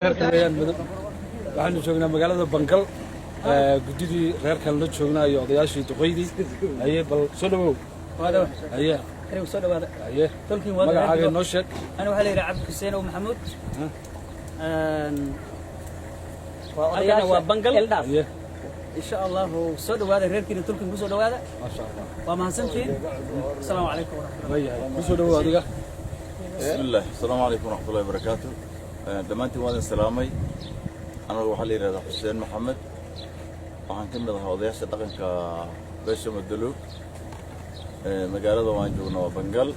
waxaanu joognaa magaalada Bangal gudidii reerkan la joognayo odayaashii duqeydii ayay bal soo dhawow ayay soo dhawaada tolkiin wada magacaaga noo sheeg ana waxa la yiraahdaa Cabdi Xuseen oo Maxamuud odayaasha waa Bangal insha Allah soo dhawaada reerkiina tolkiin ku soo dhawaada ma sha Allah waa mahadsantiin assalaamu alaykum warahmatullahi ku soo dhawow adiga bismillah assalaamu alaykum warahmatullahi wabarakatuh dhammaantiin waan salaamay anagu waxa la yiraahdaa Xuseen Maxamed waxaan ka mid ahaa odayaasha dhaqanka beesha Madalow magaalada waan joognaa waa Bangal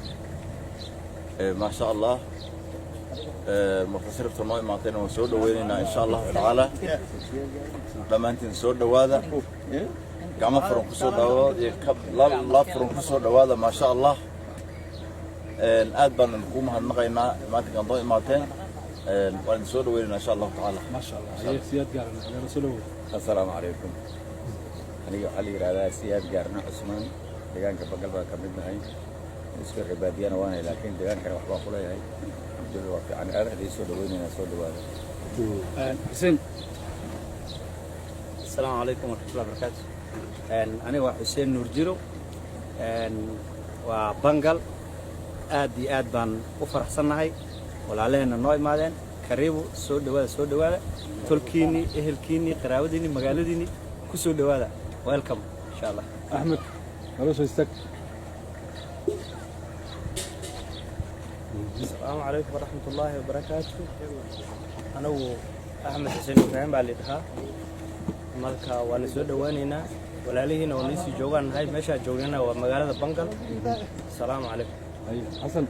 ma sha Allah markasirta noo imaatayna waan soo dhaweynaynaa insha Allah taala dhammaantiin soo dhawaada gacmo furan ku soo dhawaada la furan ku soo dhawaada ma sha Allah aad baan ku mahadnaqaynaa maanta kan doo imaateen waan soo dhaweynaa insha Allah taala ma sha Allah siyaad gaarna ana soo dhawow assalaamu alaykum aniga waxa la yiraahdaa siyaad gaarna Cusmaan deegaanka Bangal baa ka mid nahay isku ribaadiyana waan laakiin deegaanka wax baa kuleeyahay jooga waa fiican aad soo dhaweynaa soo dhawaada Xuseen assalaamu alaykum warahmatullahi wabarakatuh aniga waa Xuseen Nuur Jiro waa Bangal aad iyo aad baan u faraxsanahay walaalahayna noo imaadeen karibu soo dhawaada tolkiini ehelkiini qaraabadiini magaaladiini ku soo dhawaada welcome insha Allah Ahmed halo soo istaag السلام عليكم ورحمة الله وبركاته أنا أحمد حسين إبراهيم بالإدخاء مالكا ونسود وانينا ولا لينا ونسي جوان هاي مشى جواننا ومقالة بنقل السلام عليكم حسن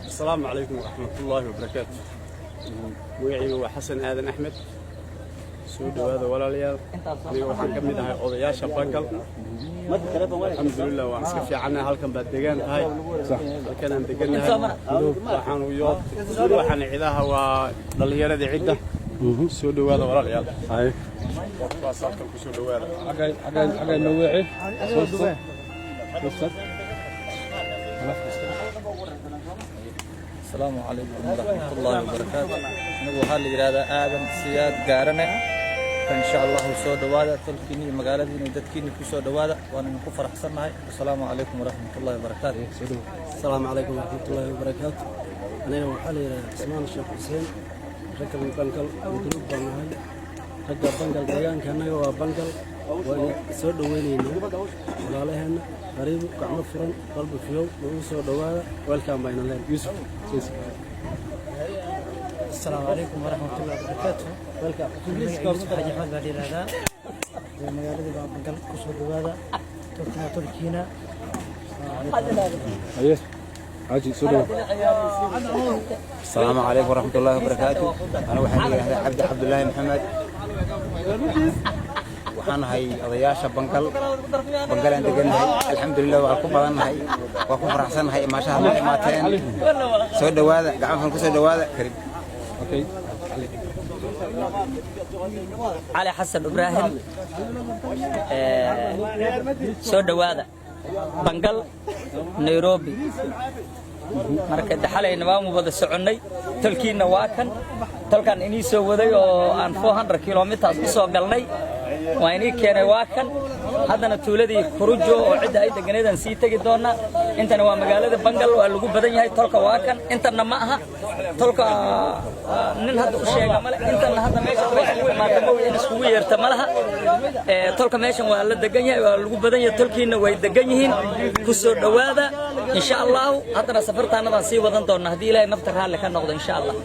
السلام عليكم ورحمة الله وبركاته ويعي وحسن آذن أحمد سود هذا ولا ليال أنا وحن كم ده أضياش بنقل الحمد لله وعسكر في عنا هالكم بدقان هاي صح كان دقنا وحن ويوت وحن عداها وللهيرة دي عدة سود هذا ولا ليال هاي واصلكم سود هذا حاجة نوعي السلام عليكم ورحمة الله وبركاته نبغى هاللي هذا آدم سياد قارنة فإن شاء الله سود هذا تلكيني مقالة دي ندتكيني في سود هذا وأنا نكون أحسن معي السلام عليكم ورحمة الله وبركاته السلام عليكم ورحمة الله وبركاته أنا وحالي عثمان الشيخ حسين ركب بنقل مدلوب بنهاي ركب بنقل ديان كان هو بنقل وأنا سود وينينا ولا لهنا قريب كعمر فرن قلب فيو وسود هذا ويلكم بين الله يوسف السلام عليكم ورحمة الله وبركاته welcome يوسف حاج أحمد بعدين هذا مقالة بنقل كسر هذا تركينا أيه حاجي سلو السلام عليكم ورحمة الله وبركاته أنا وحنا عبد الله محمد وحنا هاي أضياش بنقل عند جنة الحمد لله وأكون بدنا هاي وأكون فرحان هاي ما شاء الله ما تين سود هذا قاعد فنكو سود هذا قريب أوكي علي حسن إبراهيم سود هذا بنقل نيروبي marka dhaxalayna waa mu wada soconay talkiina waa talkan inii soo waday oo aan 400 kilometers ku soo galnay waa inii keenay waa haddana tuuladii Kurujo oo cid ay deganeedan sii tagi doona intana waa magaalada Bangal waa lagu badan yahay tolka waa intana ma aha tolka nin hadda u sheega male intana hadda meesha maanta ma weyn isku yeerta malaha tolka meeshan waa la degan yahay waa lagu badan yahay tolkiina way degan yihiin ku soo dhawaada insha Allah haddana safartaanada sii wadan doona hadii Ilaahay nafta raali ka noqdo insha Allah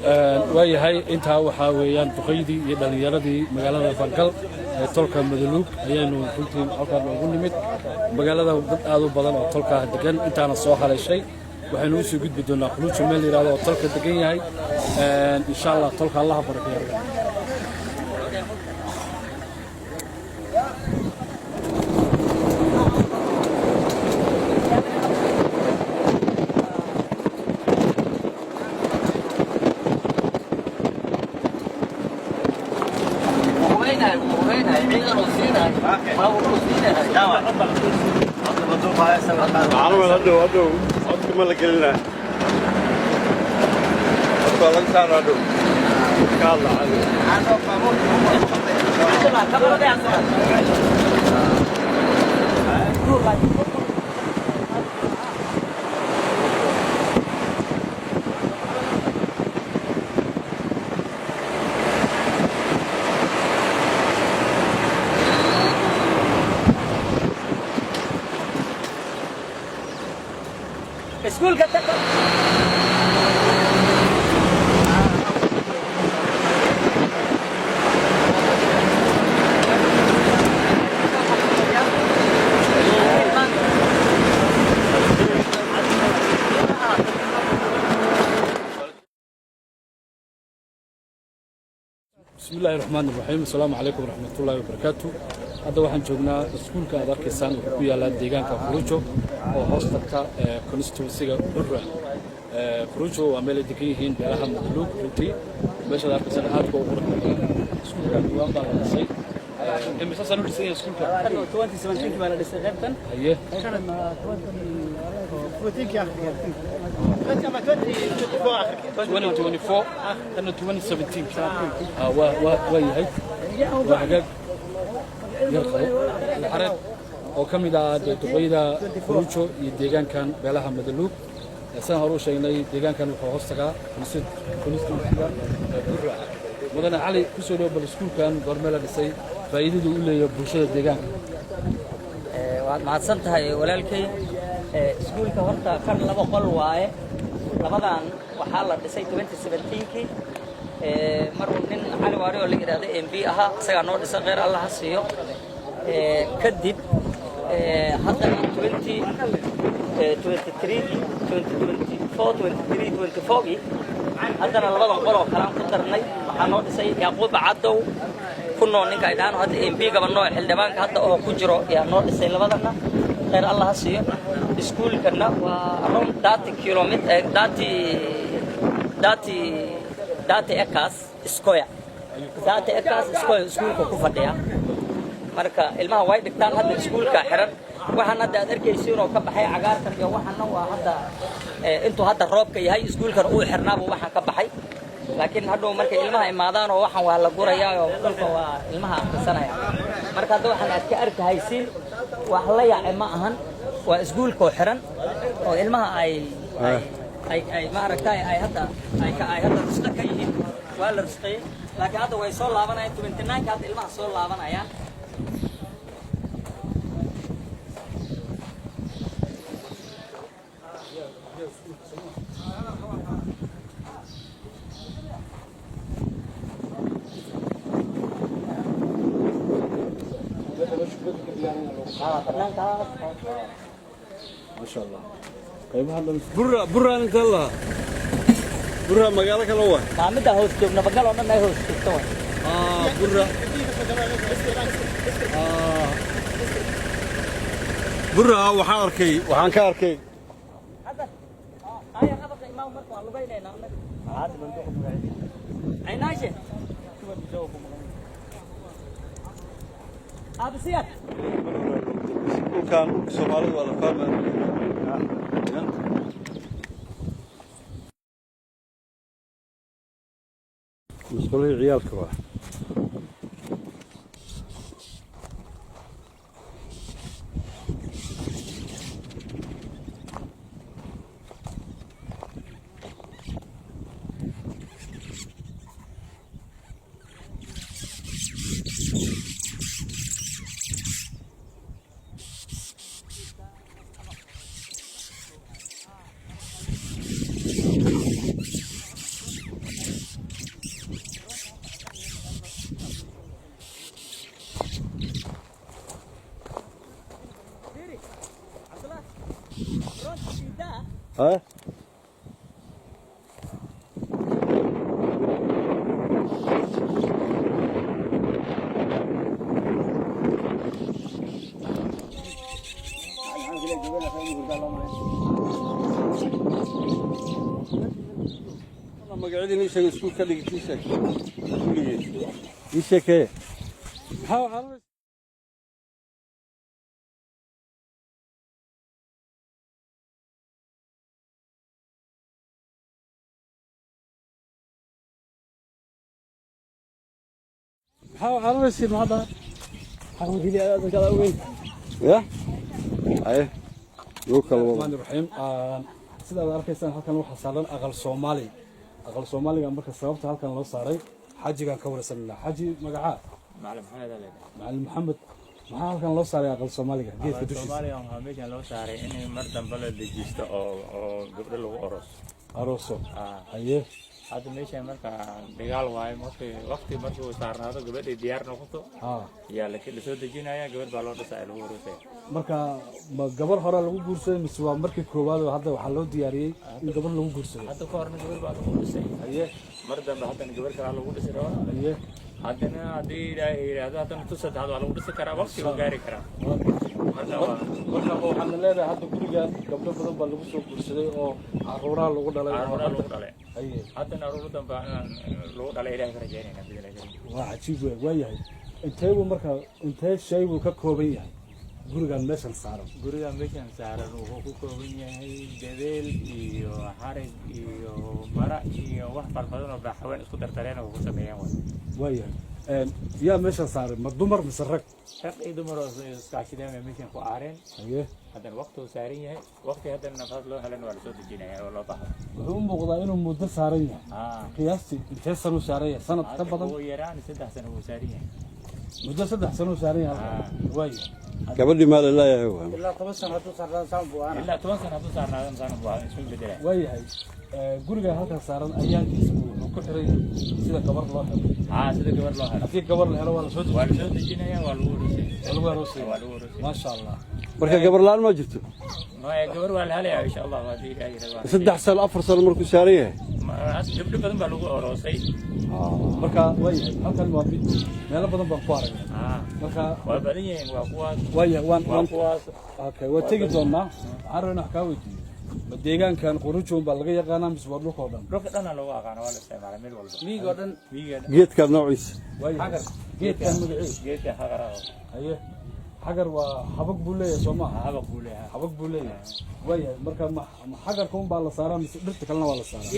waayahay inta waxa weeyaan duqeydii iyo dhalinyaradii magaalada Bangal tolka Madalow ayaynu runtii halkaan ugu nimid magaalada dad aad u badan oo tolka degan intaana soo haleeshay waxaynu u soo gudbi doonaa Kurujo meel yiraahdo oo tolka degan yahay insha Allah tolka Allah barakeeyo معلومة هدو هدو ما لك laga saaraa dhow ka hadla cali اسكول كتك بسم الله الرحمن الرحيم السلام عليكم ورحمة الله وبركاته هذا waxaan joognaa iskuulka aad arkaysaan oo ku yaala deegaanka Furuujo oo hoostaka constituency-ga Burra Furuujo waa meel ay degan yihiin beelaha Madluub runtii meesha aad arkaysaan aad buu u qurux badan iskuulka waa baa la dhisay imisa sano dhisay iskuulka 2017 baa la dhisay qaybtan haye 2024 أنا 2017 وياهي وحاجات يرخي الحرب وكمدا دقيدا فروجو يديجان كان بلها مدلوب سان هرو شيناي ديجان كان وحو هوستغا كونستو برا مدن علي كسو دو بالسكول كان غورميلا دسay faa'iidadu u leeyahay bulshada deegaanka waad mahadsan tahay walaalkay iskuulka horta kan laba qol waaye labadan waxaa la dhisay 2017kii mar nin cali waari oo la yiraahdo MB aha isaga noo dhisay qeyr Allah ha siiyo kadib hadda 2023 haddana labadan qol oo kale aan ku darnay waxaa noo dhisay Yaquub Cadow kunoo ninka ay dhaano hadda MB gabanoo xildhibaanka hadda oo ku jiro yaa noo dhisay labadana khayr Allah ha siiyo iskuulkana waa around 30 kilometer 30 acres square iskuulka ku fadhiya marka ilmaha way dhigtaan hadda iskuulka xiran waxaan hadda aad arkaysiin oo ka baxay cagaarkan iyo waxana waa hadda intuu hadda roobka yahay iskuulkan uu xirnaabo waxa ka baxay laakiin hadhow markay ilmaha imaadaan oo waxan waa la gurayaa oo dhulka waa ilmaha aqrisanaya marka hadda waxaan aad ka arkaysiin wax la yaacay ma ahan waa iskuulka xiran oo ilmaha ay ma aragtay ay hadda risqa ka yihiin waa la risqay laakiin hadda way soo laabanayaan 29 hadda ilmaha soo laabanayaan ما شاء الله burra inta la burra magaalo kale waa kaamida hoos joogna bagal oo dhan ay hoos joogto burra burra waxaan ka arkay hadda ay qabta imaam marka waa lugaynayna aad banduq ay naashe absiyat kan Soomaalidu waa la fahmaa مسؤولية عيالك واحد ها magacadii ii sheegay iskuulka dhigtiisa ii sheekay عربي يصير هذا حرام كذي هذا كذا وين يا أيه يوكل الرحمن الرحيم sida aad arkaysaan halkan waxa saaran aqal Soomaali marka sababta halkan loo saaray xajigan ka warsanaa xaji magaca معلم محمد علي macallin maxamed maxaa halkan loo saaray aqal Soomaaliga geedka dushiisa Soomaaliya waxaa meeshan loo saaray in mar dambe la dejisto oo gabdho lagu arooso haye hadda meeshan marka dagaal waayo waqti markuu saarnaado gabadhay diyaar noqoto yaa la soo dejinaya gabadh baa loo dhisay lagu aroosay marka gabar hore lagu guursaday mise waa markii koowaad oo hadda waxa loo diyaariyay in gabar lagu guursado hadda ka horna gabadh baa lagu dhisay haye mar dambe hadda gabadh kale lagu dhisay haye haddana haddii ilaahay yiraahdo haddana tusad waa lagu dhisi karaa waqti uu gaari karaa marka waxaan leedahay hadda gurigan gabdho badan baa lagu soo guursaday oo caruuraha lagu dhalay haye haddana caruur dambe lagu dhalay ilaahay ka rajaynayna bidilaahay waa cajiib waa yahay intee shay buu ka kooban yahay gurigan meeshan saaran wuxuu ku kooban yahay gadeel iyo xarig iyo mara iyo wax farbadan oo baaxaween isku dardareen oo ku sameeyaan waayahay yaa meeshan saaran ma dumar mise rag iyo dumar oo iskaashadeen meeshan ku aareen haye haddana waqti uu saaran yahay waqti haddana nafas loo helan waa la soo dejinayaa oo loo baxo wuxuu u muuqdaa inuu muddo saaran yahay qiyaastii intee sano saaran yahay sanad ka badan oo yaraan 3 sano uu saaran yahay muddo 3 sano saaran yahay waayahay gabadhii maal ilaahay waa ilaa 10 sano haduu saarnaan saan buu ana ilaa 10 sano haduu saarnaan saan buu ana isku bedelay waayahay guriga halkan saaran ayaan wuxuu ku xiray sida gabar loo helo sida gabar loo helo hadii gabar la helo waa la soo dejinayaa waa lagu aroosay ma sha Allah marka gabar laan ma jirto ma gabar waa la helayaa insha Allah waa diiray 3 sano 4 sano markuu saaran yahay gabdho badan baa lagu aroosay marka waayahay halkan waa mid meelo badan baan ku aragnay marka waa badan yihiin waa kuwaas waayahay waan kuwaas okay waa tagi doonaa waxaan rabaa inaan kaa weydiiyo ma deegaankan qurujoon baa laga yaqaanaa mise waa dhulka oo dhan lagu aqaana waa la isticmaalaa meel walba miyiga oo dhan geedka noociisa xagar geedkan magaciisa geedka xagar haye xagar waa xabag buu leeyahay soo maaha xabag buu leeyahay waayahay marka ma xagarka un baa la saaraa mise dhirta kalena waa la saaraa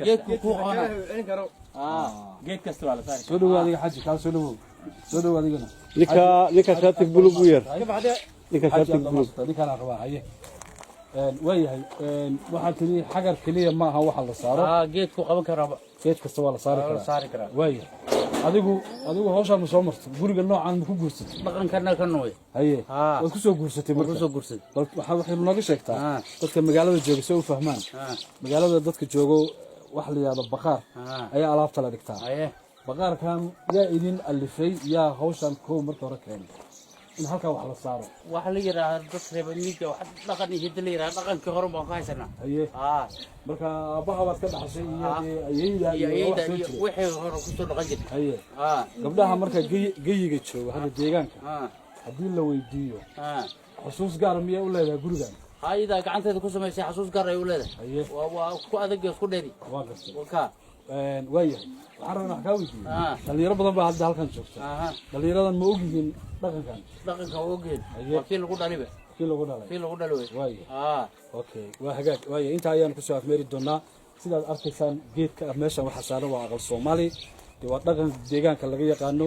geedku ku qabanayo in karo geed kasta waa la saaraa soo dhawaad adiga xaji kaa soo dhawaad adigana ninka shaatig bulug u yar ninka shaatig bulug ninkaan rabaa haye waayahay waxaa tiri xagar kaliya ma aha waxa la saaro geedku qaban karaa geed kasta waa la saari karaa waayahay adigu hawshaan ma soo martay guriga noocan ma ku guursatay dhaqankana ka nooy haye waad ku soo guursatay marka soo guursatay waxay nooga sheegtaa dadka magaalada jooga soo u fahmaan magaalada dadka joogo wax la yiraahdo baqaar ayaa alaabta la dhigtaa baqaarkan yaa idin alifay yaa hawshaan koow marka hore keenay in halka wax la saaro waxa la yiraahdo dad reebaniga wax dhaqan iyo hidda la yiraahdo dhaqankii hore baan ka haysanaa haye marka abaha baad ka dhaxashay iyo ayayda iyo wixii hore ku soo dhaqan jiray haye gabdhaha marka geyiga jooga hada deegaanka hadii la weydiiyo xusuus gaar ah miyaa u leedahay gurigan hayda gacanteeda ku sameysay xusuus gaar ah u leedahay waa ku adag isku dheeri waa gartay waayahay waxaan rabaa kaa weydiiyo dhalinyaro badan baa hadda halkan joogta dhalinyaradan ma ogyihiin dhaqanka waa ogyihiin waa kii lagu dhaliba kii lagu dhalay waayahay okay waa hagaag waayahay intaa ayaan kusoo afmeeri doonaa sidaad arkaysaan geedka meeshan waxa saaran waa aqal Soomaali waa dhaqan deegaanka laga yaqaano